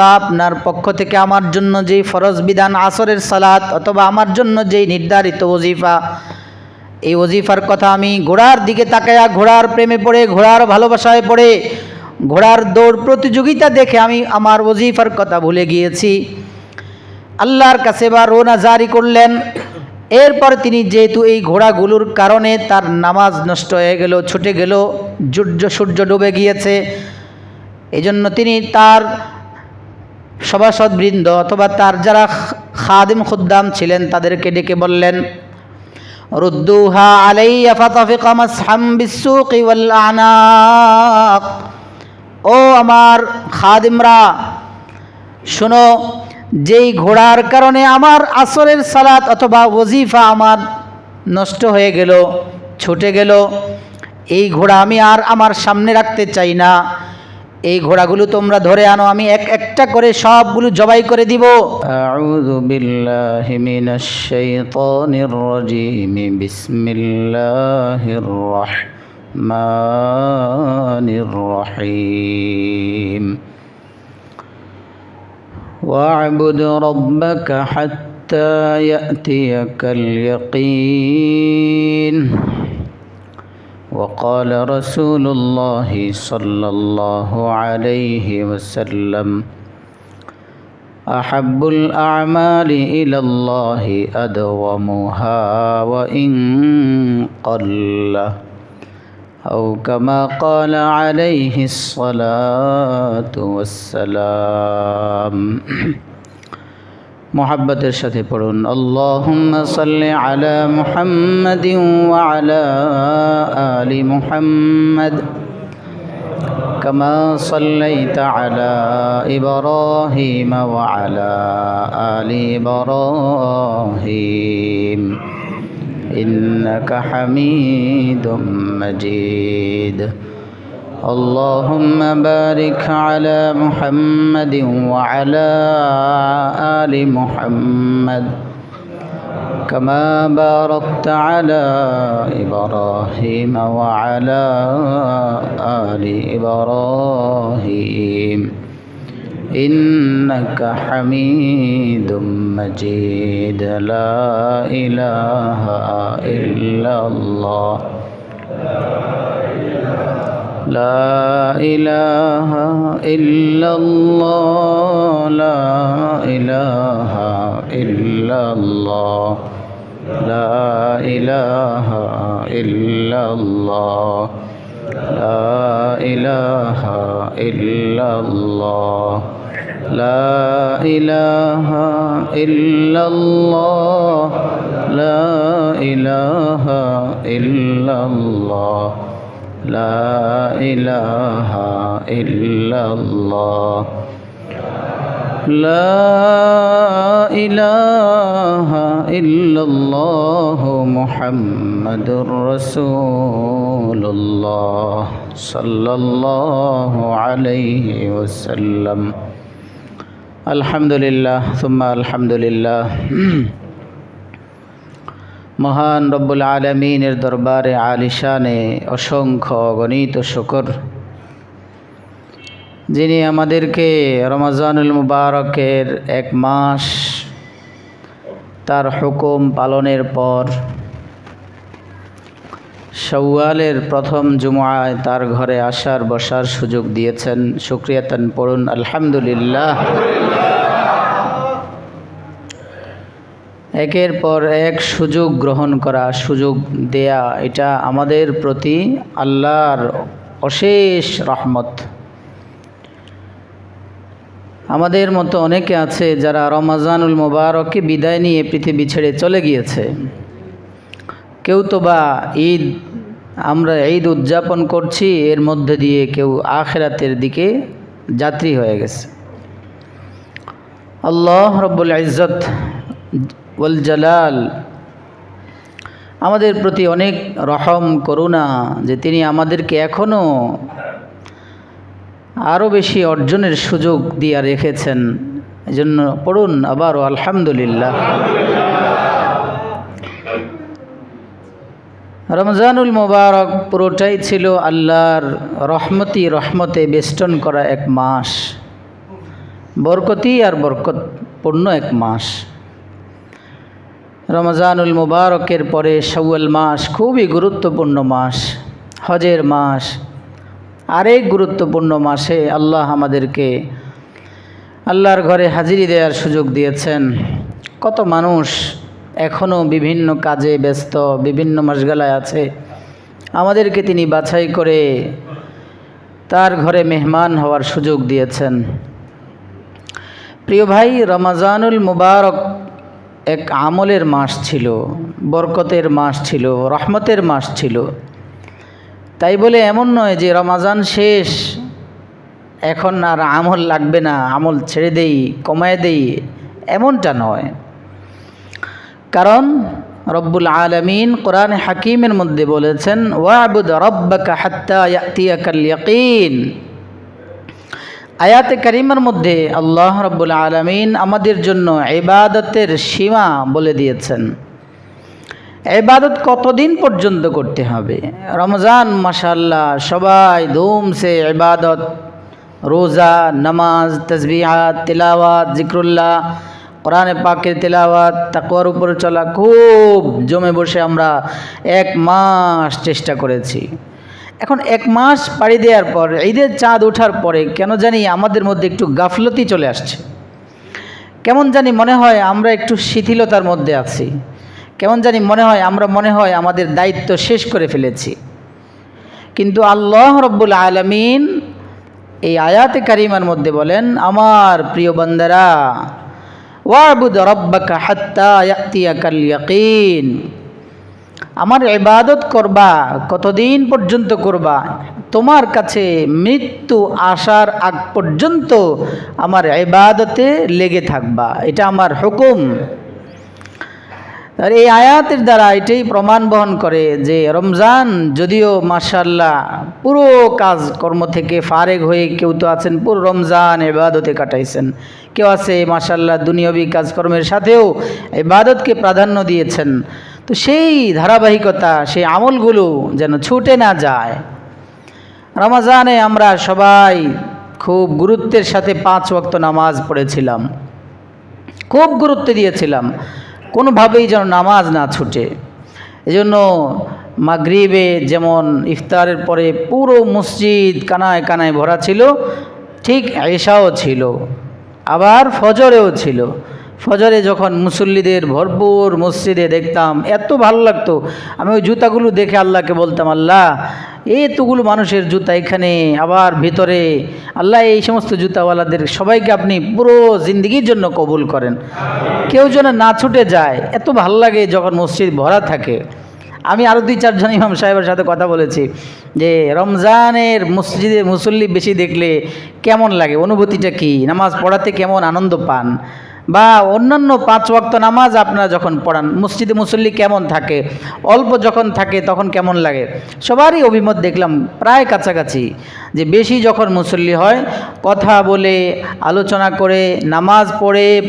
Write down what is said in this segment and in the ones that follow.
আল্লাহ আপনার পক্ষ থেকে আমার জন্য যেই ফরজ বিধান আসরের সালাত অথবা আমার জন্য যেই নির্ধারিত ওজিফা, এই ওজিফার কথা আমি ঘোড়ার দিকে তাকায়া ঘোড়ার প্রেমে পড়ে, ঘোড়ার ভালোবাসায় পড়ে, ঘোড়ার দৌড় প্রতিযোগিতা দেখে আমি আমার ওজিফার কথা ভুলে গিয়েছি। আল্লাহর কাছে বা রোনা জারি করলেন। এরপর তিনি যেহেতু এই ঘোড়াগুলোর কারণে তার নামাজ নষ্ট হয়ে গেল, ছুটে গেল, সূর্য ডুবে গিয়েছে, এজন্য তিনি তার সভাসদবৃন্দ অথবা তার যারা খাদিম খুদ্দাম ছিলেন তাদেরকে ডেকে বললেন, রুদ্দুহা আলাইয়া ফাতাফিকা মাসহাম বিসসুকি ওয়াল আনাক। ও আমার খাদিমরা, শোনো, যেই ঘোড়ার কারণে আমার আসরের সালাত অথবা ওজিফা আমার নষ্ট হয়ে গেল, ছুটে গেল, এই ঘোড়া আমি আর আমার সামনে রাখতে চাই না। এই ঘোড়াগুলো তোমরা ধরে আনো, আমি একটা করে সবগুলো জবাই করে দিব। আউযু বিল্লাহি মিনাশ শাইতানির রাজীম। বিসমিল্লাহির রাহমানির রাহিম। واعبد ربك حتى يأتيك اليقين. وقال رسول الله صلى الله عليه وسلم أحب الأعمال إلى الله أدومها وإن قل، أو كما قال عليه الصلاة والسلام. محبتের সাথে পড়ুন, আল্লাহুম্মা সাল্লি আলা মুহাম্মাদিন ওয়া আলা আলি মুহাম্মাদ কামা সাল্লাইতা আলা ইব্রাহিম ওয়া আলা আলি ইব্রাহিম إنك حميد مجيد. اللهم بارك على محمد وعلى آل محمد كما باركت على إبراهيم وعلى آل إبراهيم إنك حميد مجيد. لا إله إلا الله، لا إله إلا الله، لا إله إلا الله، لا إله إلا الله، لا إله إلا الله، لا إله إلا الله، لا إله إلا الله، لا إله إلا الله، لا إله إلا الله محمد رسول الله صلى الله عليه وسلم. আলহামদুলিল্লাহ সুম্মা আলহামদুলিল্লাহ। মহান রব্বুল আলামিনের দরবারে আলিশানে অসংখ্য অগণিত শুকর, যিনি আমাদেরকে রমজানুল মুবারকের এক মাস তার হুকুম পালনের পর শাওয়ালের প্রথম জুমআয় তার ঘরে আসার বসার সুযোগ দিয়েছেন। শুকরিয়াতান পড়ুন আলহামদুলিল্লাহ। একের পর এক সুযোগ গ্রহণ করা, সুযোগ দেয়া, এটা আমাদের প্রতি আল্লাহর অশেষ রহমত। আমাদের মতো অনেকে আছে যারা রমজানুল মুবারককে বিদায় নিয়ে পৃথিবী ছেড়ে চলে গিয়েছে। কেউ তো বা ঈদ, আমরা ঈদ উদযাপন করছি, এর মধ্যে দিয়ে কেউ আখিরাতের দিকে যাত্রী হয়ে গেছে। আল্লাহ রব্বুল ইজ্জত ওয়াল জালাল আমাদের প্রতি অনেক রহম করুণা যে তিনি আমাদেরকে এখনও আরও বেশি অর্জনের সুযোগ দিয়ে রেখেছেন। এজন্য পড়ুন আবারও আলহামদুলিল্লাহ। রমজানুল মুবারক পুরোটাই ছিল আল্লাহর রহমতে বেষ্টন করা এক মাস। বরকতি আর বরকতপূর্ণ এক মাস। রমজানুল মুবারকের পরে শাওয়াল মাস খুবই গুরুত্বপূর্ণ মাস, হজের মাস। আরেক গুরুত্বপূর্ণ মাসে আল্লাহ আমাদেরকে আল্লাহর ঘরে হাজিরি দেওয়ার সুযোগ দিয়েছেন। কত মানুষ এখনও বিভিন্ন কাজে ব্যস্ত, বিভিন্ন মশগালায় আছে, আমাদেরকে তিনি বাছাই করে তার ঘরে মেহমান হওয়ার সুযোগ দিয়েছেন। প্রিয় ভাই, রমজানুল মুবারক এক আমলের মাস ছিল, বরকতের মাস ছিল, রহমতের মাস ছিল। তাই বলে এমন নয় যে রমজান শেষ, এখন আর আমল লাগবে না, আমল ছেড়ে দেই, কমায় দেই, এমনটা নয়। কারণ রব্বুল আলামিন কোরআনে হাকিমের মধ্যে বলেছেন, ওয়াবুদ রব্বাকা হাত্তা ইয়াতিয়াকাল ইয়াকিন। আয়াতে কারিমার মধ্যে আল্লাহ রব্বুল আলামিন আমাদের জন্য ইবাদতের সীমা বলে দিয়েছেন। ইবাদত কতদিন পর্যন্ত করতে হবে? রমজান মাশাআল্লাহ সবাই ধুমসে ইবাদত, রোজা, নামাজ, তাসবিহাত, তিলাওয়াত, জিক্রুল্লাহ, কোরআনে পাকের তিলাওয়াত, তাকওয়ার উপর চলা, খুব জমে বসে আমরা এক মাস চেষ্টা করেছি। এখন এক মাস পাড়ি দেওয়ার পর, ঈদের চাঁদ ওঠার পরে কেন জানি আমাদের মধ্যে একটু গাফলতি চলে আসছে। কেমন জানি মনে হয় আমরা একটু শিথিলতার মধ্যে আছি, কেমন জানি মনে হয় আমাদের দায়িত্ব শেষ করে ফেলেছি। কিন্তু আল্লাহ রব্বুল আলামিন এই আয়াতে কারিমার মধ্যে বলেন, আমার প্রিয় বান্দারা, ওয়াবুদ রব্বাকা হাত্তা ইয়াতিয়াকাল ইয়াকিন, আমার ইবাদত করবা, কতদিন পর্যন্ত করবা? তোমার কাছে মৃত্যু আসার আগ পর্যন্ত আমার ইবাদতে লেগে থাকবা, এটা আমার হুকুম। আর এই আয়াতের দ্বারা এটাই প্রমাণ বহন করে যে রমজান যদিও মাশাআল্লাহ পুরো কাজ কর্ম থেকে ফারেগ হয়ে, কেউ তো আছেন পুরো রমজান ইবাদতে কাটাইছেন, কেউ আছে মাশাআল্লাহ দুনিয়াবী কাজকর্মের সাথেও ইবাদতকে প্রাধান্য দিয়েছেন। তো সেই ধারাবাহিকতা, সেই আমলগুলো যেন ছুটে না যায়। রমজানে আমরা সবাই খুব গুরুত্বের সাথে 5 ওয়াক্ত নামাজ পড়েছিলাম, খুব গুরুত্ব দিয়েছিলাম, কোনোভাবেই যেন নামাজ না ছুটে। এজন্য মাগরিবে যেমন ইফতারের পরে পুরো মসজিদ কানায় কানায় ভরা ছিল, ঠিক এশাও ছিল, আবার ফজরেও ছিল। ফজরে যখন মুসল্লিদের ভরপুর মসজিদে দেখতাম, এত ভালো লাগতো। আমি ওই জুতাগুলো দেখে আল্লাহকে বলতাম, আল্লাহ এতগুলো মানুষের জুতা এখানে, আবার ভিতরে, আল্লাহ এই সমস্ত জুতাওয়ালাদের সবাইকে আপনি পুরো জিন্দগির জন্য কবুল করেন, কেউ যেন না ছুটে যায়। এত ভালো লাগে যখন মসজিদ ভরা থাকে। আমি আরও 2-4 জন ইমাম সাহেবের সাথে কথা বলেছি যে রমজানের মসজিদে মুসল্লি বেশি দেখলে কেমন লাগে, অনুভূতিটা কী, নামাজ পড়াতে কেমন আনন্দ পান, বা অন্যান্য 5 ওয়াক্ত নামাজ আপনারা যখন পড়ান মসজিদে মুসল্লি কেমন থাকে, অল্প যখন থাকে তখন কেমন লাগে। সবারই অভিমত দেখলাম প্রায় কাছাকাছি, যে বেশি যখন মুসল্লি হয় কথা বলে, আলোচনা করে, নামাজ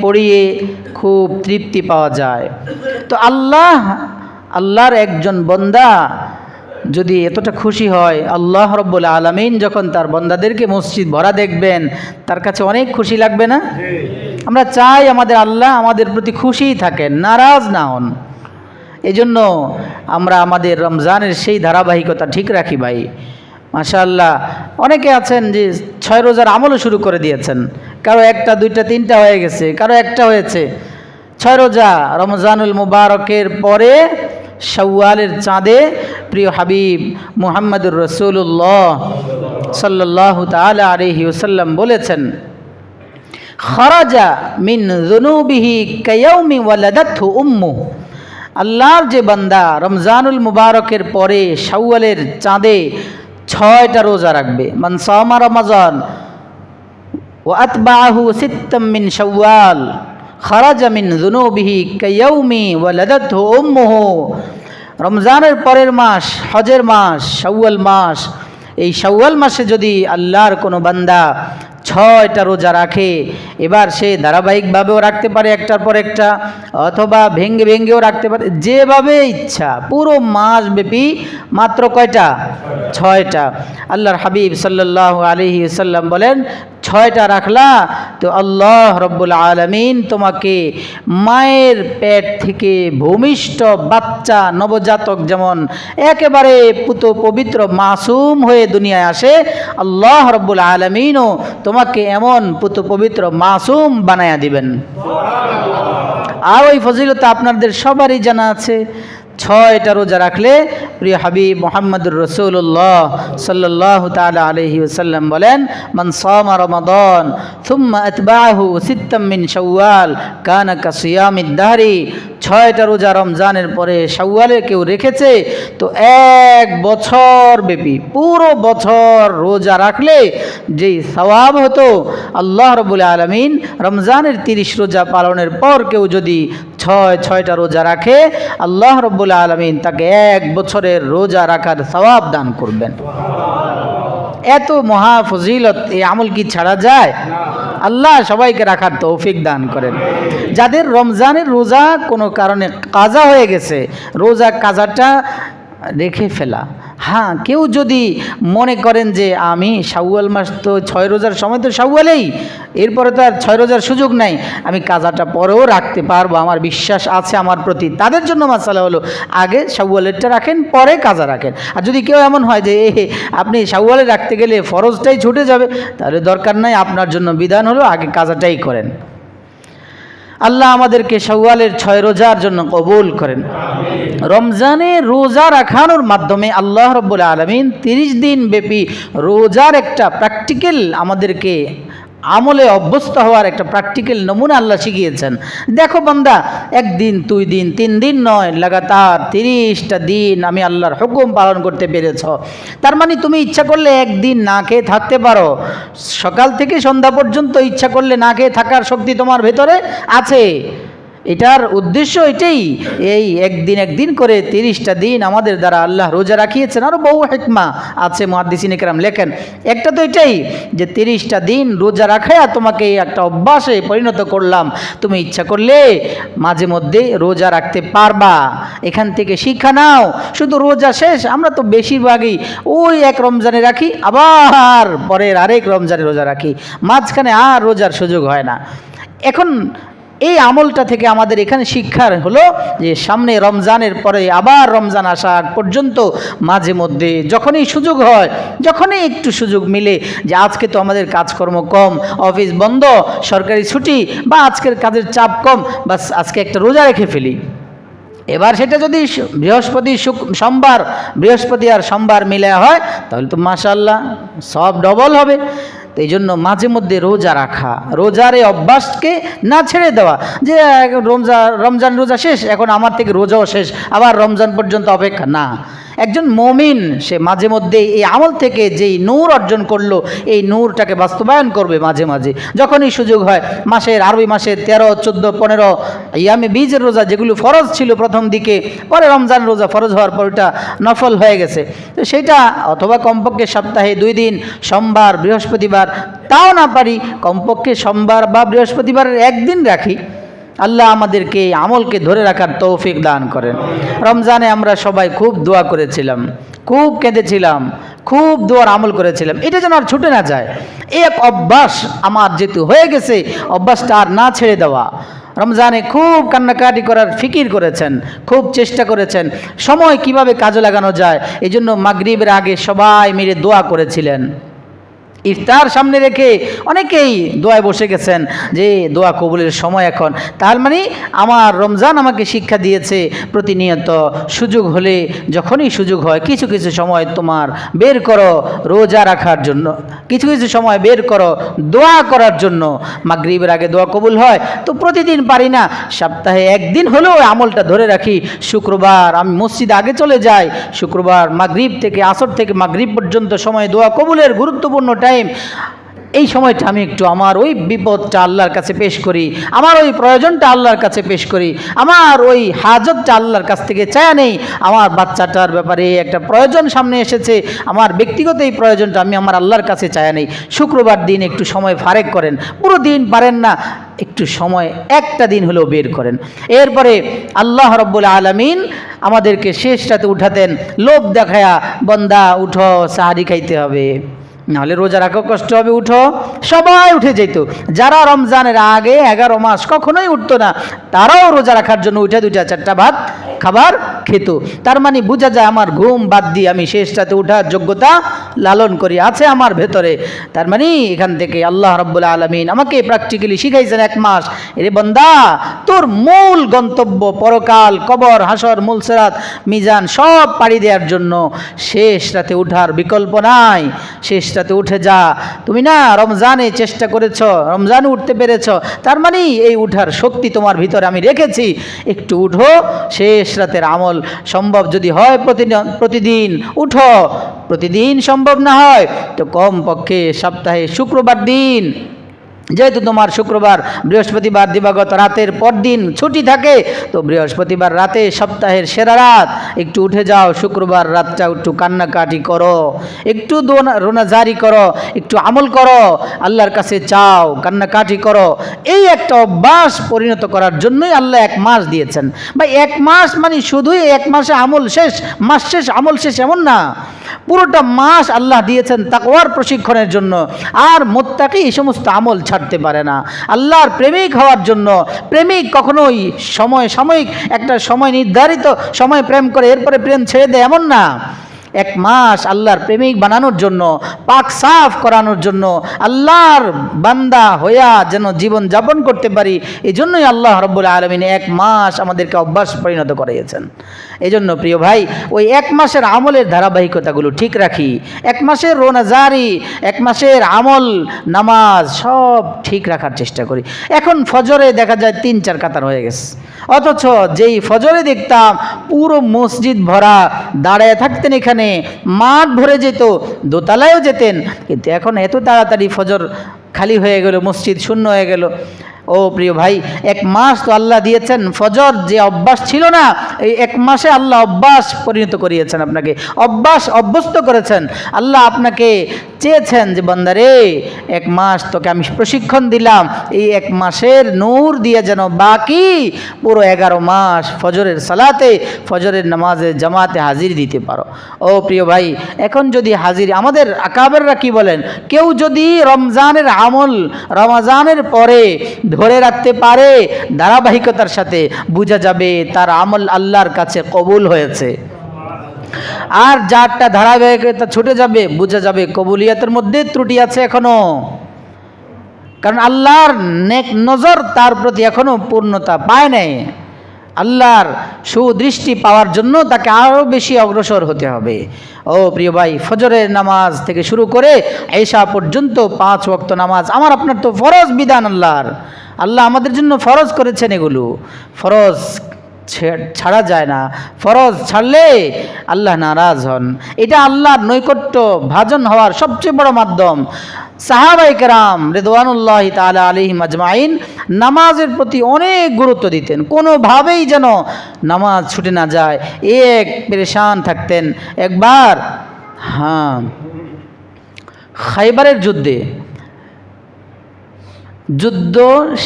পড়িয়ে খুব তৃপ্তি পাওয়া যায়। তো আল্লাহর একজন বান্দা যদি এতটা খুশি হয়, আল্লাহ রব্বুল আলামিন যখন তার বান্দাদেরকে মসজিদ ভরা দেখবেন, তার কাছে অনেক খুশি লাগবে না? আমরা চাই আমাদের আল্লাহ আমাদের প্রতি খুশিই থাকেন, নারাজ না হন। এজন্য আমরা আমাদের রমজানের সেই ধারাবাহিকতা ঠিক রাখি ভাই। মাশাআল্লাহ অনেকে আছেন যে 6 রোজার আমলও শুরু করে দিয়েছেন, কারো 1টা 2টা 3টা হয়ে গেছে, কারো 1টা হয়েছে। 6 রোজা রমজানুল মুবারকের পরে শাওয়ালের চাঁদে প্রিয় হাবিব মুহাম্মদুর রাসূলুল্লাহ সাল্লাল্লাহু তাআলা আলাইহি ওয়াসাল্লাম বলেছেন, খারাজা মিন যুনুবিহি কায়াউমি ওয়ালাদাতহু উম্মু। আল্লাহর যে বান্দা রমজানুল মুবারকের পরে শাওয়ালের চাঁদে 6টা রোজা রাখবে, মান সামা রমাজান ওয়া আতবাআহু সিত্তাম মিন শাওয়াল খারাজা মিন যুনুবিহি কায়াউমি ওয়ালাদাতহু উম্মুহু। রমজানের পরের মাস হজের মাস শাওয়াল মাস, এই শাওয়াল মাসে যদি আল্লাহর কোনো বান্দা 6টা রোজা রাখে, এবার সে ধারাবাহিকভাবেও রাখতে পারে একটার পর একটা, অথবা ভেঙ্গে ভেঙ্গেও রাখতে পারে, যেভাবে ইচ্ছা পুরো মাস ব্যাপী। মাত্র কয়টা? 6টা। আল্লাহর হাবিব সাল্লাল্লাহু আলাইহি ওয়াসাল্লাম বলেন, 6টা রাখলা তো আল্লাহ রব্বুল আলামিন তোমাকে মায়ের পেট থেকে ভূমিষ্ঠ বাচ্চা নবজাতক যেমন একেবারে পুত পবিত্র মাসুম হয়ে দুনিয়ায় আসে, আল্লাহ রব্বুল আলামিনও তোমাকে এমন পুত পবিত্র মাসুম বানায়া দিবেন। আর ওই ফজিলত আপনাদের সবারই জানা আছে। 6টা রোজা রাখলে প্রিয় হাবিব মুহাম্মদুর রাসূলুল্লাহ সাল্লাল্লাহু তাআলা আলাইহি ওয়াসাল্লাম বলেন, মান সামা রমাদান থুম্মা আতবাআহু সিত্তাম মিন শাওয়াল কানা কাসিয়ামিদ দাহরি। 6টা রোজা রমজানের পরে শাওয়ালে কেউ রেখেছে তো 1 বছর ব্যাপী পুরো বছর রোজা রাখলে যেই সওয়াব হতো, আল্লাহ রাব্বুল আলামিন রমজানের 30 রোজা পালনের পর কেউ যদি 6টা রোজা রাখে, আল্লাহ রাব্বুল আলামিন তাকে 1 বছরের রোজা রাখার সওয়াব দান করবেন। এত মহা ফজিলত, এই আমল কি ছাড়া যায়? আল্লাহ সবাইকে রাখার তৌফিক দান করেন। যাদের রমজানের রোজা কোনো কারণে কাজা হয়ে গেছে, রোজা কাজাটা রেখে ফেলা। হ্যাঁ, কেউ যদি মনে করেন যে আমি শাওয়াল মাস তো 6 রোজার সময় তো শাওয়ালেই, এরপরে তো আর 6 রোজার সুযোগ নাই, আমি কাজাটা পরেও রাখতে পারবো, আমার বিশ্বাস আছে আমার প্রতি, তাদের জন্য মাসালা হলো আগে শাওয়ালেরটা রাখেন, পরে কাজা রাখেন। আর যদি কেউ এমন হয় যে আপনি শাওয়ালে রাখতে গেলে ফরজটাই ছুটে যাবে, তাহলে দরকার নাই, আপনার জন্য বিধান হলো আগে কাজাটাই করেন। আল্লাহ আমাদেরকে শাওয়ালের 6 রোজার জন্য কবুল করেন। রমজানে রোজা রাখানোর মাধ্যমে আল্লাহ রাব্বুল আলামিন 30 দিন ব্যাপী রোজার একটা প্র্যাকটিক্যাল আমাদেরকে আমলে অভ্যস্ত হওয়ার একটা প্র্যাকটিক্যাল নমুনা আল্লাহ শিখিয়েছেন। দেখো বান্দা, 1 দিন 2 দিন 3 দিন নয়, লাগাতার 30টা দিন আমি আল্লাহর হুকুম পালন করতে পেরেছ। তার মানে তুমি ইচ্ছা করলে 1 দিন না খেয়ে থাকতে পারো, সকাল থেকে সন্ধ্যা পর্যন্ত ইচ্ছা করলে না খেয়ে থাকার শক্তি তোমার ভেতরে আছে। এটার উদ্দেশ্য এটাই, এই একদিন করে 30টা দিন আমাদের দ্বারা আল্লাহ রোজা রাখিয়েছেন। আরও বহু হিকমা আছে, মুহাদ্দিসিনে কেরাম লেখেন। একটা তো এটাই যে 30টা দিন রোজা রাখায়া তোমাকে একটা অভ্যাসে পরিণত করলাম, তুমি ইচ্ছা করলে মাঝে মধ্যে রোজা রাখতে পারবা। এখান থেকে শিক্ষা নাও। শুধু রোজা শেষ, আমরা তো বেশিরভাগই ওই 1 রমজানে রাখি, আবার পরের আরেক রমজানে রোজা রাখি, মাঝখানে আর রোজার সুযোগ হয় না। এখন এই আমলটা থেকে আমাদের এখানে শিক্ষার হলো যে সামনে রমজানের পরে আবার রমজান আসা আগ পর্যন্ত মাঝে মধ্যে যখনই সুযোগ হয়, যখনই একটু সুযোগ মিলে যে আজকে তো আমাদের কাজকর্ম কম, অফিস বন্ধ, সরকারি ছুটি, বা আজকের কাজের চাপ কম, বাস আজকে একটা রোজা রেখে ফেলি। এবার সেটা যদি বৃহস্পতি আর সোমবার মিলে হয়, তাহলে তো মাশাআল্লাহ সব ডবল হবে। তো এই জন্য মাঝে মধ্যে রোজা রাখা, রোজার এই অভ্যাসকে না ছেড়ে দেওয়া যে রমজান রোজা শেষ, এখন আমার থেকে রোজাও শেষ, আবার রমজান পর্যন্ত অপেক্ষা না। একজন মুমিন সে মাঝে মধ্যে এই আমল থেকে যেই নূর অর্জন করলো, এই নূরটাকে বাস্তবায়ন করবে মাঝে মাঝে যখনই সুযোগ হয়। আরবি মাসের 13, 14, 15 ইয়ামে বীজের রোজা যেগুলো ফরজ ছিল প্রথম দিকে, পরে রমজান রোজা ফরজ হওয়ার পর ওটা নফল হয়ে গেছে, তো সেটা অথবা কমপক্ষে সপ্তাহে 2 দিন, সোমবার বৃহস্পতিবার, তাও না পারি কমপক্ষে সোমবার বা বৃহস্পতিবারের 1 দিন রাখি। আল্লাহ আমাদেরকে এই আমলকে ধরে রাখার তৌফিক দান করেন। রমজানে আমরা সবাই খুব দোয়া করেছিলাম, খুব কেঁদেছিলাম, খুব দোয়ার আমল করেছিলাম, এটা যেন আর ছুটে না যায়। এক অভ্যাস আমার যেহেতু হয়ে গেছে, অভ্যাসটা আর না ছেড়ে দেওয়া। রমজানে খুব কান্নাকাটি করার ফিকির করেছেন, খুব চেষ্টা করেছেন সময় কিভাবে কাজে লাগানো যায়। এই জন্য মাগরিবের আগে সবাই মিলে দোয়া করেছিলেন। ইফতার সামনে রেখে অনেকেই দোয়ায় বসে গেছেন যে দোয়া কবুলের সময় এখন। তার মানে আমার রমজান আমাকে শিক্ষা দিয়েছে প্রতিনিয়ত সুযোগ হলে, যখনই সুযোগ হয় কিছু কিছু সময় তোমার বের করো রোজা রাখার জন্য, কিছু কিছু সময় বের করো দোয়া করার জন্য। মাগরিবের আগে দোয়া কবুল হয় তো প্রতিদিন পারি না, সপ্তাহে 1 দিন হলেও আমলটা ধরে রাখি। শুক্রবার আমি মসজিদে আগে চলে যাই, শুক্রবার মাগরিব থেকে আসর থেকে মাগরিব পর্যন্ত সময় দোয়া কবুলের গুরুত্বপূর্ণ টাইম। এই সময়টা আমি একটু আমার ওই বিপদটা আল্লাহর কাছে পেশ করি, আমার ওই প্রয়োজনটা আল্লাহর কাছে পেশ করি, আমার ওই হাজতটা আল্লাহর কাছ থেকে চায়া নেই, আমার বাচ্চাটার ব্যাপারে একটা প্রয়োজন সামনে এসেছে, আমার ব্যক্তিগত এই প্রয়োজনটা আমি আমার আল্লাহর কাছে চায়া নেই। শুক্রবার দিন একটু সময় ফারেক করেন, পুরো দিন পারেন না, একটু সময় একটা দিন হলেও বের করেন। এরপরে আল্লাহ রাব্বুল আলামিন আমাদেরকে শেষ রাতে উঠাতেন, লোভ দেখায়া, বন্দা উঠো সাহারি খাইতে হবে, নাহলে রোজা রাখো কষ্ট হবে, উঠো। সবাই উঠে যেত। যারা রমজানের আগে 11 মাস কখনোই উঠতো না, তারাও রোজা রাখার জন্য উঠে 2-4টা ভাত খাবার খেত। তার মানে বোঝা যায় আমার ঘুম বাদ দিয়ে আমি শেষ রাতে উঠার যোগ্যতা লালন করি, আছে আমার ভেতরে। তার মানে এখান থেকে আল্লাহ রাব্বুল আলামিন আমাকে প্র্যাকটিক্যালি শিখাইছেন 1 মাস, এরে বান্দা তোর মূল গন্তব্য পরকাল, কবর, হাসর, মুলসিরাত, মিজান সব পাড়ি দেওয়ার জন্য শেষ রাতে উঠার বিকল্প নাই। শেষ রাতে উঠে যা। তুমি না রমজানে চেষ্টা করেছ, রমজানে উঠতে পেরেছ, তার মানে এই উঠার শক্তি তোমার ভিতরে আমি রেখেছি। একটু উঠো, শেষ রাতের আমল সম্ভব যদি হয় প্রতিদিন উঠো, প্রতিদিন সম্ভব না হয় তো কমপক্ষে সপ্তাহে শুক্রবার দিন, যেহেতু তোমার শুক্রবার বৃহস্পতিবার দিবাগত রাতের পর দিন ছুটি থাকে, তো বৃহস্পতিবার রাতে সপ্তাহের সেরা রাত একটু উঠে যাও, শুক্রবার রাতটা একটু কান্নাকাটি করো, একটু রোনাজারি করো, একটু আমল করো, আল্লাহর কাছে চাও, কান্নাকাটি করো। এই একটা অভ্যাস পরিণত করার জন্যই আল্লাহ 1 মাস দিয়েছেন। ভাই 1 মাস মানে শুধুই 1 মাসে আমল শেষ, মাস শেষ আমল শেষ এমন না, পুরোটা মাস আল্লাহ দিয়েছেন তাকওয়ার প্রশিক্ষণের জন্য। আর মুত্তাকি এই সমস্ত আমল ছাড়তে পারে না। আল্লাহর প্রেমিক হওয়ার জন্য, প্রেমিক কখনোই সাময়িক একটা সময় নির্ধারিত সময় প্রেম করে এরপরে প্রেম ছেড়ে দেয় এমন না। 1 মাস আল্লাহর প্রেমিক বানানোর জন্য, পাক সাফ করানোর জন্য, আল্লাহর বান্দা হইয়া যেন জীবন যাপন করতে পারি, এই জন্যই আল্লাহ রাব্বুল আলামিন 1 মাস আমাদেরকে অভ্যাস পরিণত করিয়েছেন। এই জন্য প্রিয় ভাই, ওই 1 মাসের আমলের ধারাবাহিকতাগুলো ঠিক রাখি, 1 মাসের রোনাজারি, 1 মাসের আমল, নামাজ সব ঠিক রাখার চেষ্টা করি। এখন ফজরে দেখা যায় 3-4 কাতার হয়ে গেছে, অথচ যেই ফজরে দেখতাম পুরো মসজিদ ভরা, দাঁড়ায় থাকতেন, এখানে মাঠ ভরে যেত, দোতলায়ও যেতেন, কিন্তু এখন এত তাড়াতাড়ি ফজর খালি হয়ে গেল, মসজিদ শূন্য হয়ে গেল। ও প্রিয় ভাই, 1 মাস তো আল্লাহ দিয়েছেন, ফজর যে অভ্যাস ছিল না, এই 1 মাসে আল্লাহ অভ্যাস পরিণত করিয়েছেন, আপনাকে অভ্যস্ত করেছেন। আল্লাহ আপনাকে চেয়েছেন যে বান্দারে 1 মাস তোকে আমি প্রশিক্ষণ দিলাম, এই 1 মাসের নূর দিয়ে যেন বাকি পুরো 11 মাস ফজরের সালাতে, ফজরের নামাজে জামাতে হাজির দিতে পারো। ও প্রিয় ভাই, এখন যদি হাজির, আমাদের আকাবেররা কি বলেন, কেউ যদি রমজানের আমল রমজানের পরে ধরে রাখতে পারে ধারাবাহিকতার সাথে, বোঝা যাবে তার আমল আল্লাহর কাছে কবুল হয়েছে। আর যারটা ধারাবাহিকতা ছুটে যাবে, বোঝা যাবে কবুলিয়াতের মধ্যে ত্রুটি আছে এখনো, কারণ আল্লাহর নেক নজর তার প্রতি এখনো পূর্ণতা পায় নাই। আল্লাহর সুদৃষ্টি পাওয়ার জন্য তাকে আরও বেশি অগ্রসর হতে হবে। ও প্রিয় ভাই, ফজরের নামাজ থেকে শুরু করে এশা পর্যন্ত 5 ওয়াক্ত নামাজ আমার আপনার তো ফরজ বিধান, আল্লাহ আমাদের জন্য ফরজ করেছেন। এগুলো ফরজ ছাড়া যায় না, ফরজ ছাড়লে আল্লাহ নারাজ হন। এটা আল্লাহর নৈকট্য ভাজন হওয়ার সবচেয়ে বড় মাধ্যম। সাহাবায়ে কেরাম রিদওয়ানুল্লাহি তাআলা আলাইহিম আজমাইন নামাজের প্রতি অনেক গুরুত্ব দিতেন, কোনোভাবেই যেন নামাজ ছুটে না যায়, এক পেরেশান থাকতেন। একবার খাইবারের যুদ্ধ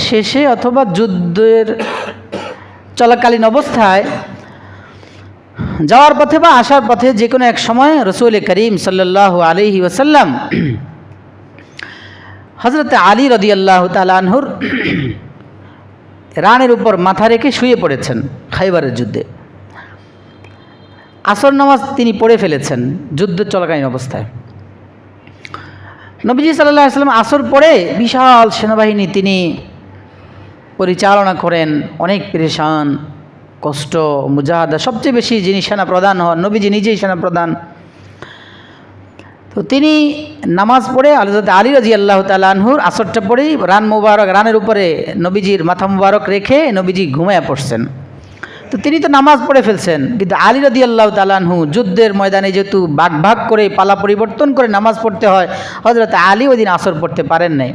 শেষে অথবা যুদ্ধের চলাকালীন অবস্থায় যাওয়ার পথে বা আসার পথে যে কোনো এক সময় রাসূল করিম সাল্লাল্লাহু আলাইহি ওয়াসাল্লাম হযরত আলী রাদিয়াল্লাহু তাআলা আনহুর রানের উপর মাথা রেখে শুয়ে পড়েছেন খাইবারের যুদ্ধে। আসর নামাজ তিনি পড়ে ফেলেছেন যুদ্ধ চলাকালীন অবস্থায়। নবীজি সাল্লাল্লাহু আলাইহি ওয়াসাল্লাম আসর পড়ে বিশাল সেনাবাহিনী তিনি পরিচালনা করেন, অনেক পেরেশান, কষ্ট, মুজাহাদা, সবচেয়ে বেশি যিনি সেনা প্রধান হন, নবীজি নিজেই সেনা প্রধান। তো তিনি নামাজ পড়ে হযরত আলী রাদিয়াল্লাহু তাআলা আনহুর আসরটা পড়েই রানের উপরে নবীজির মাথা মুবারক রেখে নবীজি ঘুমায়া পড়ছেন। তো তো তিনি তো নামাজ পড়ে ফেলছেন, কিন্তু আলী রাদিয়াল্লাহু তাআলা আনহু যুদ্ধের ময়দানে যেহেতু ভাগ ভাগ করে পালা পরিবর্তন করে নামাজ পড়তে হয়, হযরত আলী ওই দিন আসর পড়তে পারেন নাই,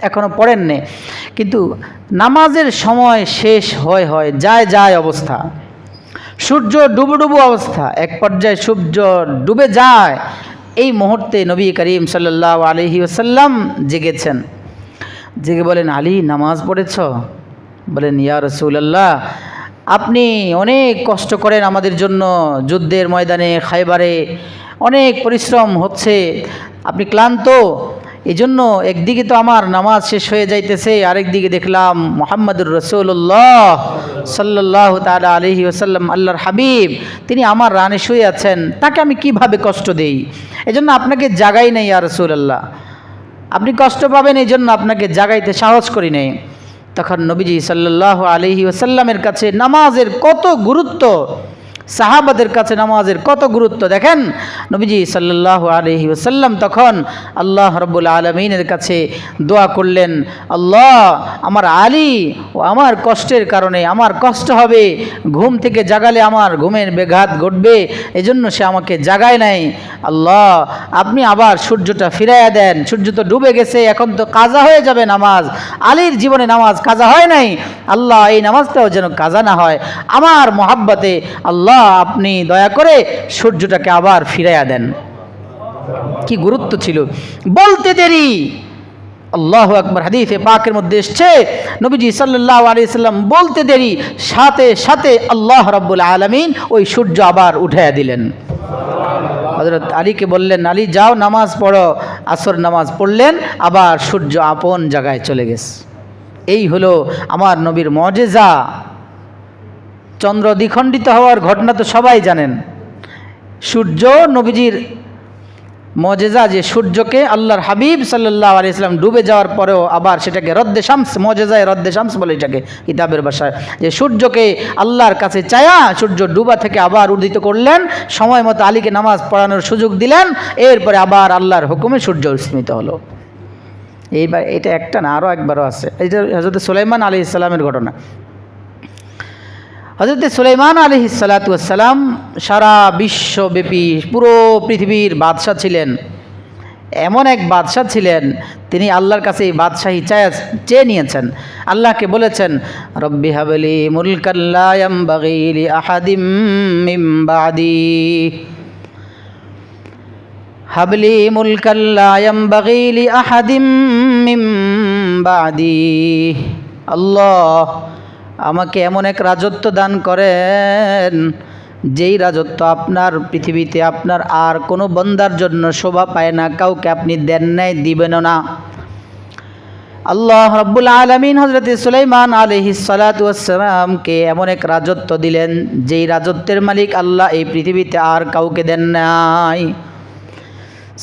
এখনও পড়েন নাই। কিন্তু নামাজের সময় শেষ হয় যায় অবস্থা, সূর্য ডুবো অবস্থা, এক পর্যায়ে সূর্য ডুবে যায়। এই মুহূর্তে নবী করিম সাল্লাল্লাহু আলাইহি ওয়াসাল্লাম জেগেছেন, জেগে বলেন, আলী নামাজ পড়েছ? বলেন, ইয়া রাসূলুল্লাহ, আপনি অনেক কষ্ট করেন আমাদের জন্য, যুদ্ধের ময়দানে খায়বারে অনেক পরিশ্রম হচ্ছে, আপনি ক্লান্ত, এই জন্য একদিকে তো আমার নামাজ শেষ হয়ে যাইতেছে, আরেকদিকে দেখলাম মুহাম্মদুর রাসূলুল্লাহ সাল্লাল্লাহু তাআলা আলাইহি ওয়াসাল্লাম, আল্লাহর হাবিব, তিনি আমার রানে শুয়ে আছেন, তাকে আমি কিভাবে কষ্ট দেই, এজন্য আপনাকে জাগাই নাই ইয়া রাসূলুল্লাহ, আপনি কষ্ট পাবেন এই জন্য আপনাকে জাগাইতে সাহস করি নাই। তখন নবীজি সাল্লাল্লাহু আলাইহি ওয়াসাল্লামের কাছে নামাজের কত গুরুত্ব, সাহাবাদের কাছে নামাজের কত গুরুত্ব দেখেন। নবীজি সাল্লাল্লাহু আলাইহি ওয়াসাল্লাম তখন আল্লাহ রাব্বুল আলামিনের কাছে দোয়া করলেন, আল্লাহ, আমার আলী ও আমার কষ্টের কারণে আমার কষ্ট হবে, ঘুম থেকে জাগালে আমার ঘুমের ব্যাঘাত ঘটবে, এজন্য সে আমাকে জাগায় নাই। আল্লাহ, আপনি আবার সূর্যটা ফিরাইয়া দেন, সূর্য তো ডুবে গেছে, এখন তো কাজা হয়ে যাবে নামাজ, আলীর জীবনে নামাজ কাজা হয় নাই, আল্লাহ এই নামাজটাও যেন কাজা না হয়, আমার মহাব্বতে আল্লাহ আপনি দয়া করে সূর্যটাকে আবার ফিরাইয়া দেন। কি গুরুত্ব ছিল, বলতে দেরি, আল্লাহু আকবার, হাদিসে পাকের মধ্যে এসেছে নবীজি সাল্লাল্লাহু আলাইহি ওয়াসাল্লাম বলতে দেরি, সাথে সাথে আল্লাহ রাব্বুল আলামিন ওই সূর্য আবার উঠাইয়া দিলেন। হযরত আলীকে বললেন, আলী যাও নামাজ পড়ো, আসর নামাজ পড়লেন, আবার সূর্য আপন জায়গায় চলে গেছে। এই হলো আমার নবীর মুজিজা। চন্দ্র দ্বিখণ্ডিত হওয়ার ঘটনা তো সবাই জানেন, সূর্য নবীজির মুজিজা, যে সূর্যকে আল্লাহর হাবিব সাল্লাল্লাহু আলাইহি ওয়াসাল্লাম ডুবে যাওয়ার পরেও আবার সেটাকে রদ্দে শামস, মুজিজায়ে রদ্দে শামস বলে এটাকে কিতাবের ভাষায়, যে সূর্যকে আল্লাহর কাছে চায়া সূর্য ডুবা থেকে আবার উদিত করলেন, সময় মতো আলীকে নামাজ পড়ানোর সুযোগ দিলেন, এরপরে আবার আল্লাহর হুকুমে সূর্য উস্মিত হলো। এইবার এটা একটা না, আরও একবারও আছে, এটা হযরত সুলাইমান আলাইহিস সালামের ঘটনা। হযরত সুলাইমান আলাইহিস সালাতু ওয়াস সালাম সারা বিশ্বব্যাপী পুরো পৃথিবীর বাদশাহ ছিলেন, এমন এক বাদশাহ ছিলেন, তিনি আল্লাহর কাছে এই বাদশাহী চেয়ে নিয়েছেন, আল্লাহকে বলেছেন, রব্বি হাবলি মুলকান লা ইয়ামবাগি লি আহাদিম মিন বাদি, হাবলি মুলকান লা ইয়ামবাগি লি আহাদিম মিন বাদি, আল্লাহ আমাকে এমন এক রাজত্ব দান করেন, যেই রাজত্ব আপনার পৃথিবীতে আপনার আর কোনো বান্দার জন্য শোভা পায় না, কাউকে আপনি দেন নাই, দিবেনও না। আল্লাহ রাব্বুল আলামিন হযরত সুলাইমান আলাইহিস সালাতু ওয়াস সালামকে এমন এক রাজত্ব দিলেন, যেই রাজত্বের মালিক আল্লাহ এই পৃথিবীতে আর কাউকে দেন নাই।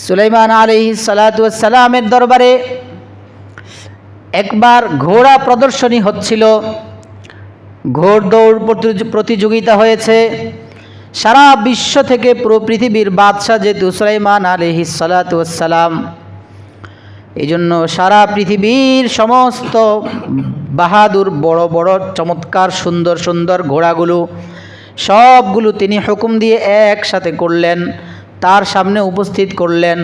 সুলাইমান আলাইহিস সালাতু ওয়াস সালামের দরবারে একবার ঘোড়া প্রদর্শনী হচ্ছিল, ঘোড়দৌড় প্রতিযোগিতা হয়েছে, সারা বিশ্ব থেকে পুরো পৃথিবীর বাদশাহ যেহেতু সুলাইমান আলাইহিস সালাতু ওয়াস সালাম, এই জন্য সারা পৃথিবীর সমস্ত বাহাদুর বড় বড় চমৎকার সুন্দর সুন্দর ঘোড়াগুলো সবগুলো তিনি হুকুম দিয়ে একসাথে করলেন, তার সামনে উপস্থিত করলেন।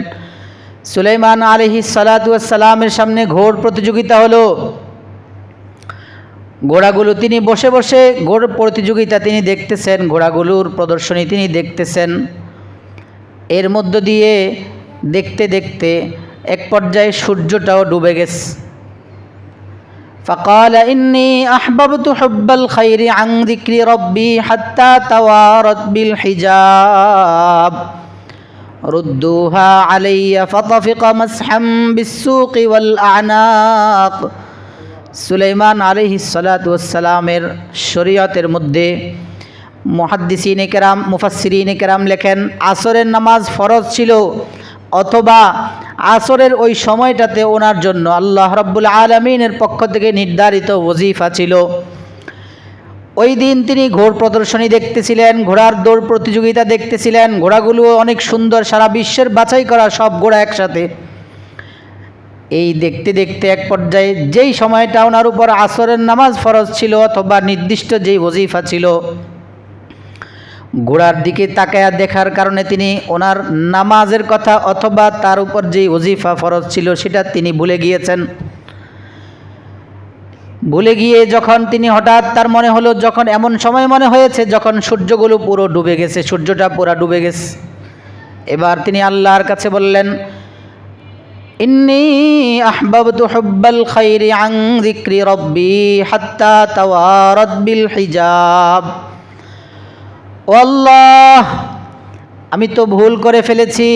সুলাইমান আলাইহিস সালাতু ওয়াস সালামের সামনে ঘোড় প্রতিযোগিতা হলো, ঘোড়াগুলো তিনি বসে বসে ঘোড় প্রতিযোগিতা তিনি দেখতেছেন, ঘোড়াগুলোর প্রদর্শনী তিনি দেখতেছেন। এর মধ্য দিয়ে দেখতে দেখতে এক পর্যায়ে সূর্যটাও ডুবে গেছে। فقال إني أحببت حب الخير عن ذكر ربي حتى توارت بالحجاب ردوها علي فطفق مسحا بالسوق والأعناق। সুলাইমান আলাইহিস সালাতু ওয়াস সালামের শরীয়তের মধ্যে মুহাদ্দিসিনে কেরাম মুফাসসিরিনে কেরাম লেখেন, আসরের নামাজ ফরজ ছিল, অথবা আসরের ওই সময়টাতে ওনার জন্য আল্লাহ রাব্বুল আলামিনের পক্ষ থেকে নির্ধারিত ওজিফা ছিল। ওই দিন তিনি ঘোড় প্রদর্শনী দেখতেছিলেন, ঘোড়ার দৌড় প্রতিযোগিতা দেখতেছিলেন, ঘোড়াগুলো অনেক সুন্দর, সারা বিশ্বের বাছাই করা সব ঘোড়া একসাথে। এই দেখতে দেখতে এক পর্যায়ে যেই সময়টা ওনার উপর আসরের নামাজ ফরজ ছিল অথবা নির্দিষ্ট যেই ওজিফা ছিল, ঘোড়ার দিকে তাকায়া দেখার কারণে তিনি ওনার নামাজের কথা অথবা তার উপর যে ওজিফা ফরজ ছিল সেটা তিনি ভুলে গিয়েছেন। ভুলে গিয়ে যখন তিনি হঠাৎ তার মনে হলো, যখন এমন সময় মনে হয়েছে যখন সূর্যগুলো পুরো ডুবে গেছে, সূর্যটা পুরো ডুবে গেছে, এবার তিনি আল্লাহর কাছে বললেন, ইন্নী আহবাবতু হুব্বাল খাইরি আন যিকরি রাব্বি হাত্তা তাওয়ারাত বিল হিজাব। ও আল্লাহ, আমি তো ভুল করে ফেলেছি।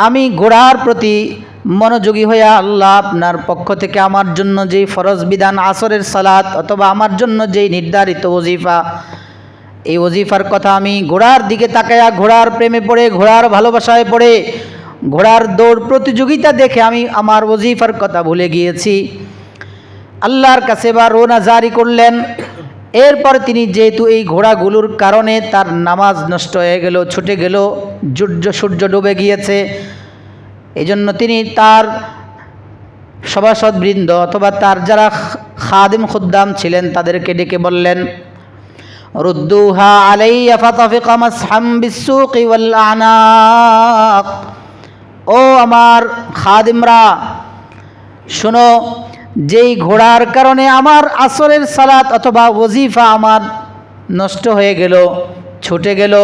আমি ঘোড়ার প্রতি মনোযোগী হইয়া আল্লাহ আপনার পক্ষ থেকে আমার জন্য যেই ফরজ বিধান আসরের সালাত অথবা আমার জন্য যেই নির্ধারিত ওজিফা, এই ওজিফার কথা আমি ঘোড়ার দিকে তাকায়া ঘোড়ার প্রেমে পড়ে, ঘোড়ার ভালোবাসায় পড়ে, ঘোড়ার দৌড় প্রতিযোগিতা দেখে আমি আমার ওজিফার কথা ভুলে গিয়েছি। আল্লাহর কাছে বা রোনা জারি করলেন। এরপর তিনি যেহেতু এই ঘোড়াগুলোর কারণে তার নামাজ নষ্ট হয়ে গেল, ছুটে গেল, সূর্য ডুবে গিয়েছে, এই জন্য তিনি তার সভাসদবৃন্দ অথবা তার যারা খাদিম খুদ্দাম ছিলেন তাদেরকে ডেকে বললেন, রুদ্দুহা আলাইয়া ফাতাফিকা মাসহাম বিসসুকি ওয়াল আনাক। ও আমার খাদিমরা, শোনো, যেই ঘোড়ার কারণে আমার আসরের সালাত অথবা ওজিফা আমার নষ্ট হয়ে গেল, ছুটে গেল,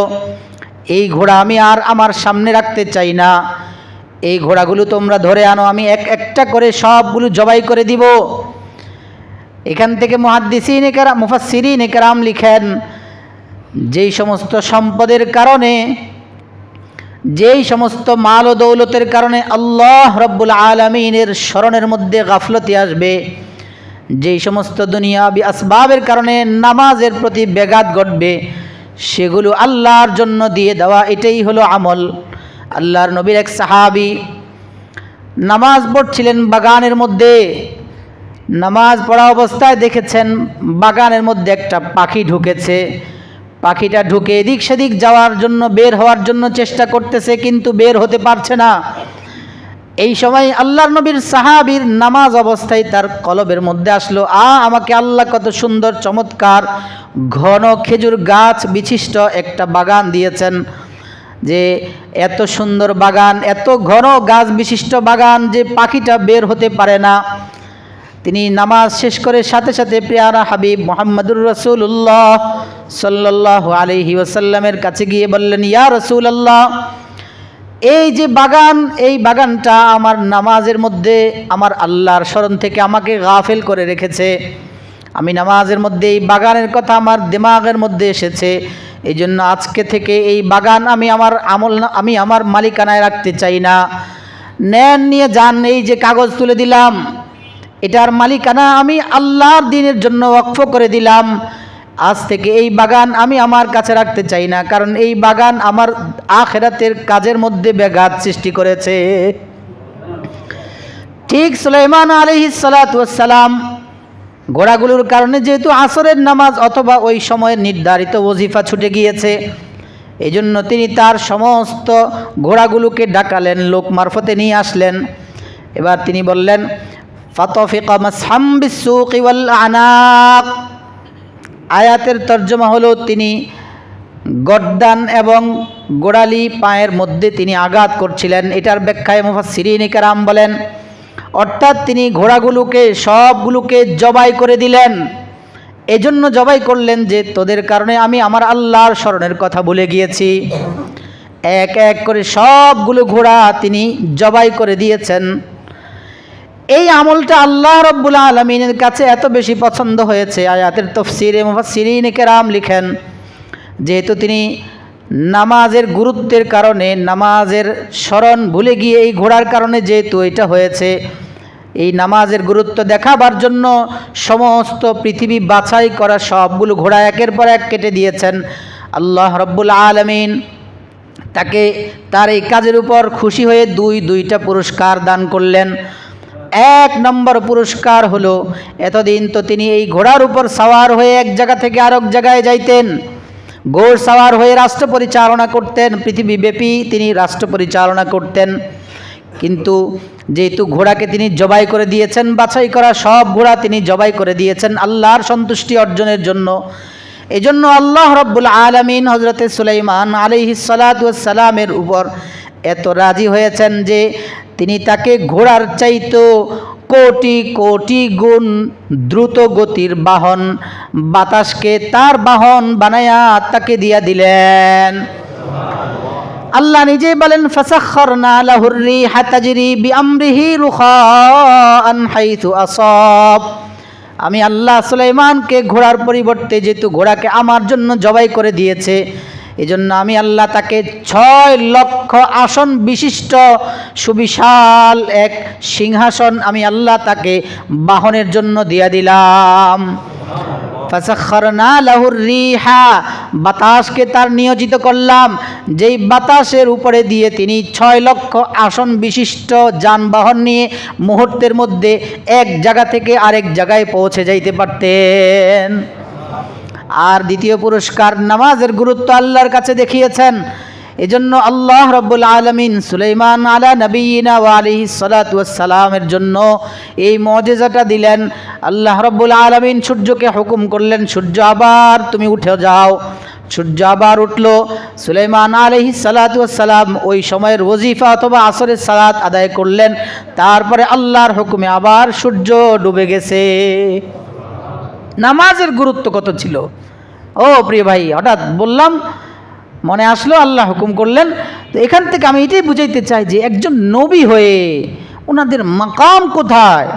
এই ঘোড়া আমি আর আমার সামনে রাখতে চাই না। এই ঘোড়াগুলো তোমরা ধরে আনো, আমি এক একটা করে সবগুলো জবাই করে দিব। এখান থেকে মুফাসসিরিন কেরাম লিখেন, যেই সমস্ত সম্পদের কারণে, যেই সমস্ত মাল ও দৌলতের কারণে আল্লাহ রব্বুল আলামিনের স্মরণের মধ্যে গাফলতি আসবে, যেই সমস্ত দুনিয়াবি আসবাবের কারণে নামাজের প্রতি ব্যাঘাত ঘটবে, সেগুলো আল্লাহর জন্য দিয়ে দেওয়া, এটাই হলো আমল। আল্লাহর নবীর এক সাহাবী নামাজ পড়ছিলেন বাগানের মধ্যে, নামাজ পড়া অবস্থায় দেখেছেন বাগানের মধ্যে একটা পাখি ঢুকেছে। পাখিটা ঢুকে এদিক সেদিক যাওয়ার জন্য, বের হওয়ার জন্য চেষ্টা করতেছে, কিন্তু বের হতে পারছে না। এই সময় আল্লাহর নবীর সাহাবীর নামাজ অবস্থায় তার কলবের মধ্যে আসলো, আমাকে আল্লাহ কত সুন্দর চমৎকার ঘন খেজুর গাছ বিশিষ্ট একটা বাগান দিয়েছেন, যে এত সুন্দর বাগান, এত ঘন গাছ বিশিষ্ট বাগান যে পাখিটা বের হতে পারে না। তিনি নামাজ শেষ করে সাথে সাথে প্রিয়ারা হাবিব মুহাম্মদুর রাসূলুল্লাহ সাল্লাল্লাহু আলাইহি ওয়াসাল্লামের কাছে গিয়ে বললেন, ইয়া রাসূলুল্লাহ, এই যে বাগান, এই বাগানটা আমার নামাজের মধ্যে আমার আল্লাহর স্মরণ থেকে আমাকে গাফেল করে রেখেছে। আমি নামাজের মধ্যে এই বাগানের কথা আমার দিমাগের মধ্যে এসেছে, এই জন্য আজকে থেকে এই বাগান আমি আমার মালিকানায় রাখতে চাই না। নেন, নিয়ে যান, এই যে কাগজ তুলে দিলাম, এটার মালিকানা আমি আল্লাহর দ্বীনের জন্য ওয়াকফ করে দিলাম। আজ থেকে এই বাগান আমি আমার কাছে রাখতে চাই না, কারণ এই বাগান আমার আখিরাতের কাজের মধ্যে ব্যাঘাত সৃষ্টি করেছে। ঠিক সুলাইমান আলাইহিস সালাতু ওয়াস সালাম ঘোড়াগুলোর কারণে যেহেতু আসরের নামাজ অথবা ওই সময়ের নির্ধারিত ওজিফা ছুটে গিয়েছে, এই জন্য তিনি তার সমস্ত ঘোড়াগুলোকে ডাকালেন, লোক মারফতে নিয়ে আসলেন। এবার তিনি বললেন, ফাতাফিকা মাসহাম বিসসুকি ওয়াল আনাক। আয়াতের তর্জমা হলো, তিনি গর্দান এবং গোড়ালি পায়ের মধ্যে তিনি আঘাত করছিলেন। এটার ব্যাখ্যায় মুফাসসিরিন কেরাম বলেন, অর্থাৎ তিনি ঘোড়াগুলোকে সবগুলোকে জবাই করে দিলেন। এজন্য জবাই করলেন যে তোদের কারণে আমি আমার আল্লাহর স্মরণের কথা ভুলে গিয়েছি। এক এক করে সবগুলো ঘোড়া তিনি জবাই করে দিয়েছেন। এই আমলটা আল্লাহ রব্বুল আলামিনের কাছে এত বেশি পছন্দ হয়েছে, আয়াতের তাফসীরে মুফাসসিরিন কেরাম লিখেন, যেহেতু তিনি নামাজের গুরুত্বের কারণে, নামাজের স্মরণ ভুলে গিয়ে এই ঘোড়ার কারণে যেহেতু এটা হয়েছে, এই নামাজের গুরুত্ব দেখাবার জন্য সমস্ত পৃথিবী বাছাই করা সবগুলো ঘোড়া একের পর এক কেটে দিয়েছেন। আল্লাহ রব্বুল আলামিন তাকে তার এই কাজের উপর খুশি হয়ে দুইটা পুরস্কার দান করলেন। এক নম্বর পুরস্কার হলো, এতদিন তো তিনি এই ঘোড়ার উপর সওয়ার হয়ে এক জায়গা থেকে আরেক জায়গায় যাইতেন, ঘোড় সওয়ার হয়ে রাষ্ট্র পরিচালনা করতেন, পৃথিবীব্যাপী তিনি রাষ্ট্র পরিচালনা করতেন। কিন্তু যেহেতু ঘোড়াকে তিনি জবাই করে দিয়েছেন, বাছাই করা সব ঘোড়া তিনি জবাই করে দিয়েছেন আল্লাহর সন্তুষ্টি অর্জনের জন্য, এজন্য আল্লাহ রাব্বুল আলামিন হযরতে সুলাইমান আলাইহিস সালাতু ওয়াস সালামের উপর এত রাজি হয়েছেন যে তিনি তাকে ঘোড়ার চাইতেও কোটি কোটি গুণ দ্রুত গতির বাহন বাতাসকে তার বাহন বানায়া তাকে দিয়া দিলেন। আল্লাহ নিজেই বলেন ফাসাখখারনা লাহুর রিহা তাজরি বিআমরিহি রুখাআন হাইথু আসাব। আমি আল্লাহ সুলাইমানকে ঘোড়ার পরিবর্তে যেহেতু ঘোড়াকে আমার জন্য জবাই করে দিয়েছে, এজন্য আমি আল্লাহ তাকে 6 লক্ষ আসন বিশিষ্ট সুবিশাল এক সিংহাসন আমি আল্লাহ তাকে বাহনের জন্য দিয়া দিলাম। ফাসাখখারনা লাহুর রিহা, বাতাসকে তার নিয়োজিত করলাম, যেই বাতাসের উপরে দিয়ে তিনি 6 লক্ষ আসন বিশিষ্ট যানবাহন নিয়ে মুহূর্তের মধ্যে এক জায়গা থেকে আরেক জায়গায় পৌঁছে যাইতে পারতেন। আর দ্বিতীয় পুরস্কার, নামাজের গুরুত্ব আল্লাহর কাছে দেখিয়েছেন। এজন্য আল্লাহ রাব্বুল আলামিন সুলাইমান আলা নবিয়িনা ওয়া আলাইহিস সালাতু ওয়াস সালামের জন্য এই মুজিজাটা দিলেন। আল্লাহ রাব্বুল আলামিন সূর্যকে হুকুম করলেন, সূর্য আবার তুমি উঠে যাও। সূর্য আবার উঠল। সুলাইমান আলাইহিস সালাতু ওয়াস সালাম ওই সময়ের ওজিফা অথবা আসরের সালাত আদায় করলেন। তারপরে আল্লাহর হুকুমে আবার সূর্য ডুবে গেছে। নামাজের গুরুত্ব কত ছিল! ও প্রিয় ভাই, হঠাৎ বললাম, মনে আসলো, আল্লাহ হুকুম করলেন। তো এখান থেকে আমি এটাই বুঝাইতে চাই যে একজন নবী হয়ে ওনাদের মাকাম কোথায়,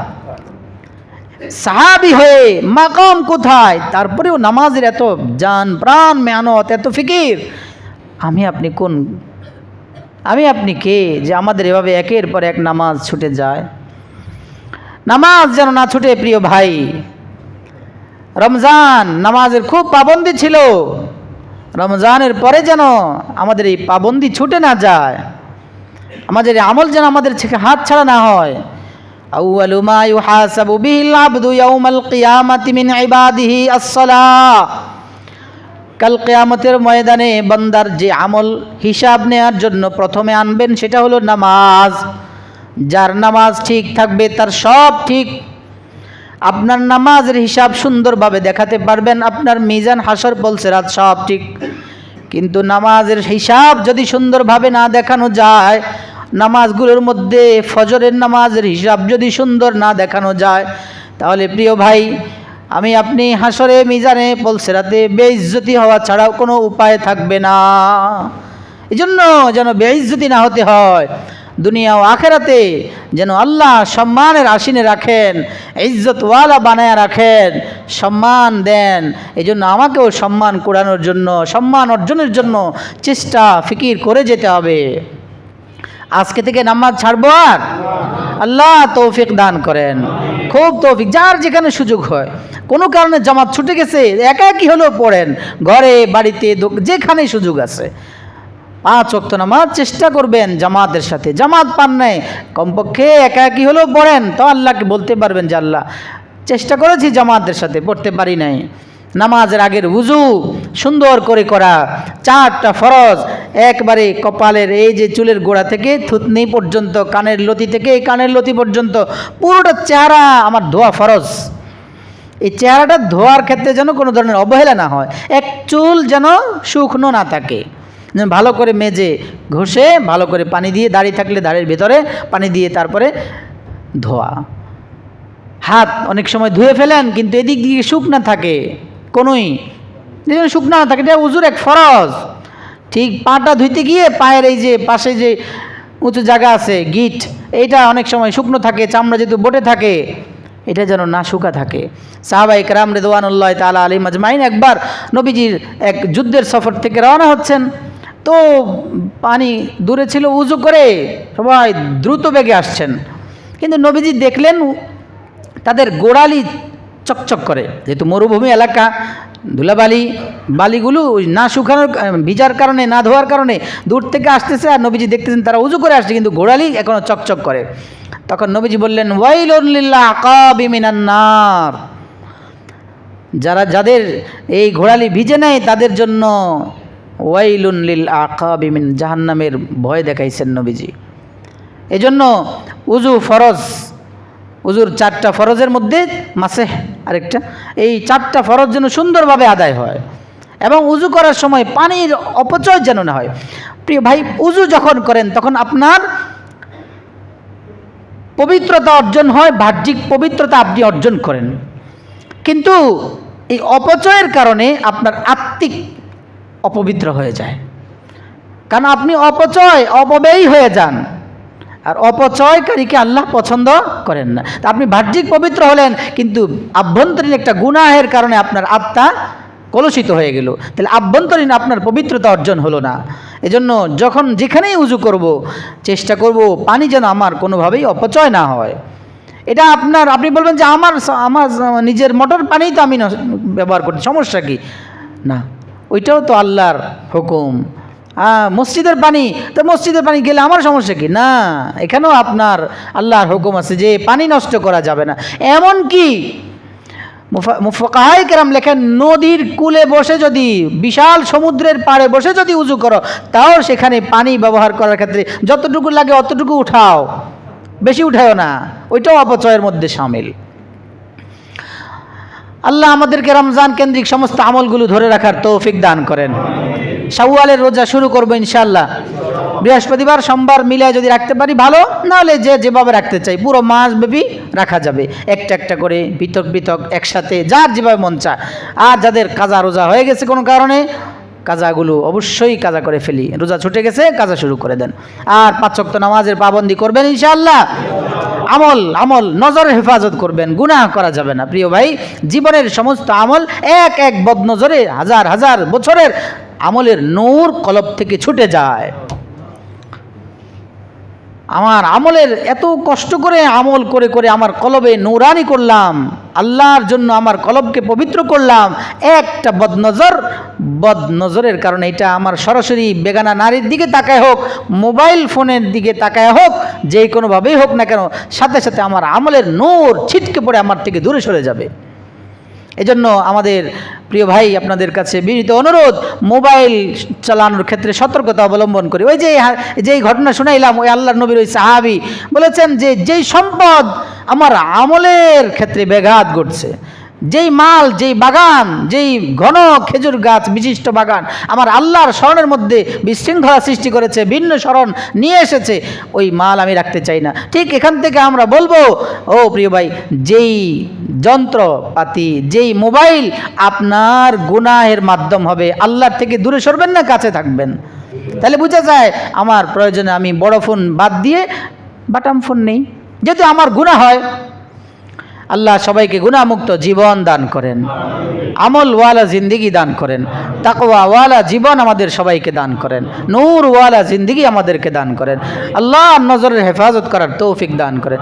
সাহাবী হয়ে মাকাম কোথায়, তারপরেও নামাজের এত জান প্রাণ মেহনত, এত ফিকির। আমি আপনি কে যে আমাদের এভাবে একের পর এক নামাজ ছুটে যায়? নামাজ যেন না ছুটে প্রিয় ভাই। রমজান নামাজের খুব পাবন্দি ছিল, রমজানের পরে যেন আমাদের এই পাবন্দি ছুটে না যায়, আমাদের আমল যেন আমাদের থেকে হাত ছাড়া না হয়। আউয়ালু মা ইউহাসাবু বিহিল আবদু ইয়াউমাল কিয়ামাতি মিন ইবাদিহি আস-সালাহ। কাল কিয়ামতের ময়দানে বান্দার যে আমল হিসাব নেওয়ার জন্য প্রথমে আনবেন সেটা হলো নামাজ। যার নামাজ ঠিক থাকবে তার সব ঠিক। আপনার নামাজের হিসাব সুন্দরভাবে দেখাতে পারবেন, আপনার মিজান হাসর পলসেরাত সব ঠিক। কিন্তু নামাজের হিসাব যদি সুন্দরভাবে না দেখানো যায়, নামাজগুলোর মধ্যে ফজরের নামাজের হিসাব যদি সুন্দর না দেখানো যায়, তাহলে প্রিয় ভাই আমি আপনি হাসরে মিজানে পলসেরাতে বেইজ্জতি হওয়া ছাড়াও কোনো উপায় থাকবে না। এজন্য যেন বেইজ্জতি না হতে হয়, দুনিয়া ও আখেরাতে যেন আল্লাহ সম্মানের আসীনে রাখেন, ইজ্জতওয়ালা বানায়া রাখেন, সম্মান দেন। এই জন্য আমাকেও সম্মান কুড়ানোর জন্য, সম্মান অর্জনের জন্য চেষ্টা ফিকির করে যেতে হবে। আজকে থেকে নামাজ ছাড়বো আর আল্লাহ তৌফিক দান করেন, খুব তৌফিক। যার যেখানে সুযোগ হয়, কোনো কারণে জামাত ছুটে গেছে, একা কি হলেও পড়েন, ঘরে বাড়িতে যেখানে সুযোগ আছে 5 ওয়াক্ত নামাজ চেষ্টা করবেন জামাতের সাথে। জামাত পান নাই, কমপক্ষে একা কি হলেও পড়েন, তো আল্লাহকে বলতে পারবেন যে আল্লাহ চেষ্টা করেছি জামাতের সাথে, পড়তে পারি নাই। নামাজের আগের উজু সুন্দর করে করা, 4টা ফরজ একবারে কপালের এই যে চুলের গোড়া থেকে থুতনি পর্যন্ত, কানের লতি থেকে এই কানের লতি পর্যন্ত পুরোটা চেহারা আমার ধোয়া ফরজ। এই চেহারাটা ধোয়ার ক্ষেত্রে যেন কোনো ধরনের অবহেলা না হয়, এক চুল যেন শুকনো না থাকে, ভালো করে মেজে ঘষে ভালো করে পানি দিয়ে, দাড়ি থাকলে দাড়ির ভেতরে পানি দিয়ে তারপরে ধোয়া। হাত অনেক সময় ধুয়ে ফেলেন কিন্তু এদিক দিয়ে শুকনা থাকে, কোনোই শুকনা না থাকে, এটা উজুর এক ফরজ। ঠিক পাটা ধুইতে গিয়ে পায়ের এই যে পাশে যে উঁচু জায়গা আছে গিট, এইটা অনেক সময় শুকনো থাকে, চামড়া যেহেতু বটে থাকে, এটা যেন না শুকা থাকে। সাহাবায়ে কেরাম রিদওয়ানুল্লাহি তাআলা আলাইহিম আজমাইন একবার নবীজির এক যুদ্ধের সফর থেকে রওনা হচ্ছেন, তো পানি দূরে ছিল, উজু করে সবাই দ্রুত বেগে আসছেন, কিন্তু নবীজি দেখলেন তাদের গোড়ালি চকচক করে, যেহেতু মরুভূমি এলাকা, ধুলাবালি বালিগুলো না শুকানোর ভিজার কারণে, না ধোয়ার কারণে দূর থেকে আসতেছে, আর নবীজি দেখতেছেন তারা উজু করে আসছে কিন্তু গোড়ালি এখনো চকচক করে। তখন নবীজি বললেন ওয়াইলুন লিল আকাবি মিনান নার, যাদের এই ঘোড়ালি ভিজে নেয় তাদের জন্য ওয়াইলুন লিল আকাবি মিন জাহান্নামের ভয় দেখাইছেন নবীজি। এজন্য উজু ফরজ, উজুর 4টা ফরজের মধ্যে মাসেহ আরেকটা, এই 4টা ফরজ যেন সুন্দরভাবে আদায় হয়। এবং উজু করার সময় পানির অপচয় যেন না হয়। প্রিয় ভাই, উজু যখন করেন তখন আপনার পবিত্রতা অর্জন হয়, বাহ্যিক পবিত্রতা আপনি অর্জন করেন, কিন্তু এই অপচয়ের কারণে আপনার আত্মিক অপবিত্র হয়ে যায়। কারণ আপনি অপব্যয়ী হয়ে যান, আর অপচয়কারীকে আল্লাহ পছন্দ করেন না। তা আপনি বাহ্যিক পবিত্র হলেন, কিন্তু আভ্যন্তরীণ একটা গুনাহের কারণে আপনার আত্মা কলুষিত হয়ে গেল, তাহলে আভ্যন্তরীণ আপনার পবিত্রতা অর্জন হলো না। এজন্য যখন যেখানেই উজু করব, চেষ্টা করব পানি যেন আমার কোনোভাবেই অপচয় না হয়। এটা আপনি বলবেন যে আমার নিজের মোটর পানি তো আমি ব্যবহার করছি, সমস্যা কি? না, ওইটাও তো আল্লাহর হুকুম। মসজিদের পানি তো মসজিদের পানি গেলে আমার সমস্যা কি? না, এখানেও আপনার আল্লাহর হুকুম আছে যে পানি নষ্ট করা যাবে না। এমন কি মুফাক্কাহায়ে কেরাম লেখেন, নদীর কূলে বসে যদি, বিশাল সমুদ্রের পাড়ে বসে যদি উজু করো, তাও সেখানে পানি ব্যবহার করার ক্ষেত্রে যতটুকু লাগে অতটুকু উঠাও, বেশি উঠাও না, ওইটাও অপচয়ের মধ্যে শামিল। আল্লাহ আমাদেরকে রমজান কেন্দ্রিক সমস্ত আমলগুলো ধরে রাখার তৌফিক দান করেন। শাওয়ালের রোজা শুরু করবো ইনশাআল্লাহ, বৃহস্পতিবার সোমবার মিলে যদি রাখতে পারি ভালো, নাহলে যে যেভাবে রাখতে চাই পুরো মাস ব্যাপী রাখা যাবে, একটা একটা করে পৃথক পৃথক একসাথে, যার যেভাবে মন চায়। আর যাদের কাজা রোজা হয়ে গেছে কোনো কারণে, কাজাগুলো অবশ্যই কাজা করে ফেলি, রোজা ছুটে গেছে কাজা শুরু করে দেন। আর 5 ওয়াক্ত নামাজের পাবন্দি করবেন ইনশাআল্লাহ। আমল নজরের হেফাজত করবেন, গুনাহ করা যাবে না। প্রিয় ভাই, জীবনের সমস্ত আমল এক বদনজরে হাজার হাজার বছরের আমলের নূর কলব থেকে ছুটে যায়। আমার আমলের এত কষ্ট করে আমল করে করে আমার কলবে নূরানি করলাম, আল্লাহর জন্য আমার কলবকে পবিত্র করলাম, একটা বদনজরের কারণে, এটা আমার সরাসরি বেগানা নারীর দিকে তাকায় হোক, মোবাইল ফোনের দিকে তাকায় হোক, যে কোনোভাবেই হোক না কেন, সাথে সাথে আমার আমলের নূর ছিটকে পড়ে আমার থেকে দূরে সরে যাবে। এজন্য আমাদের প্রিয় ভাই, আপনাদের কাছে বিনীত অনুরোধ, মোবাইল চালানোর ক্ষেত্রে সতর্কতা অবলম্বন করি। ওই যেই ঘটনা শুনাইলাম, ওই আল্লাহর নবীর ওই সাহাবী বলেছেন যে যেই সম্পদ আমার আমলের ক্ষেত্রে ব্যাঘাত ঘটছে, যেই মাল, যেই বাগান, যেই ঘন খেজুর গাছ বিশিষ্ট বাগান আমার আল্লাহর স্মরণের মধ্যে বিশৃঙ্খলা সৃষ্টি করেছে, ভিন্ন স্মরণ নিয়ে এসেছে, ওই মাল আমি রাখতে চাই না। ঠিক এখান থেকে আমরা বলবো, ও প্রিয় ভাই, যেই যন্ত্রপাতি, যেই মোবাইল আপনার গুনাহের মাধ্যম হবে, আল্লাহর থেকে দূরে সরবেন না, কাছে থাকবেন। তাহলে বোঝা যায় আমার প্রয়োজনে আমি বড় ফোন বাদ দিয়ে বাটাম ফোন নেই, যেহেতু আমার গুনাহ হয়। আল্লাহ সবাইকে গুনাহমুক্ত জীবন দান করেন, আমলওয়ালা জিন্দিগি দান করেন, তাকওয়াওয়ালা জীবন আমাদের সবাইকে দান করেন, নূরওয়ালা জিন্দিগি আমাদেরকে দান করেন। আল্লাহ নজরের হেফাজত করার তৌফিক দান করেন।